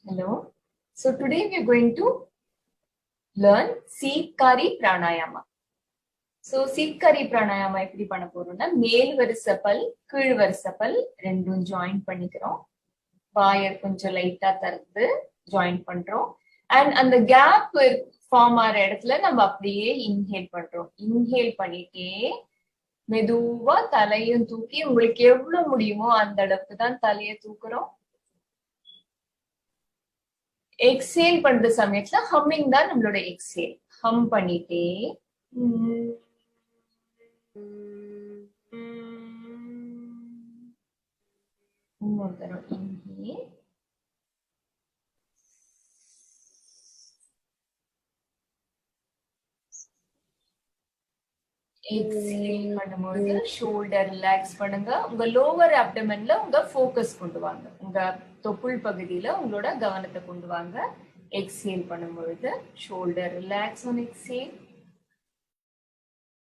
Hello. So today we are going to learn Seetkari Pranayama. So Seetkari Pranayama எப்படி பண்ண போறோம்னா மேல் வரிசை பல் கீழ் வரிசை பல் ரெண்டும் ஜாயின் பண்ணிக்கிறோம். வாயை கொஞ்சம் லைட்டா திறந்து ஜாயின் பண்றோம். அண்ட் அந்த கேப் ஃபார்ம் ஆகிற இடத்துல நம்ம அப்படியே இன்ஹேல் பண்றோம். இன்ஹேல் பண்ணிட்டே மெதுவா தலையும் தூக்கி உங்களுக்கு எவ்வளவு முடியுமோ அந்த அளவுக்கு தான் தலையை தூக்குறோம். எக்ஸேல் பண்ற சமயத்துல ஹம்மிங் தான் நம்மளோட எக்ஸேல். ஹம் பண்ணிட்டே இன்னொரு தரம் இன்ஹேல் எக்ஸேல் பண்ணும்போது ஷோல்டர் ரிலாக்ஸ் பண்ணுங்க. உங்க லோவர் அப்டமன்ல உங்க ஃபோக்கஸ் கொண்டு வாங்க. உங்க தொப்புள் பகுதியில உங்களோட கவனத்தை கொண்டு வாங்க. எக்ஸேல் பண்ணும்பொழுது ஷோல்டர் ரிலாக்ஸ் ஆன் எக்ஸேல்.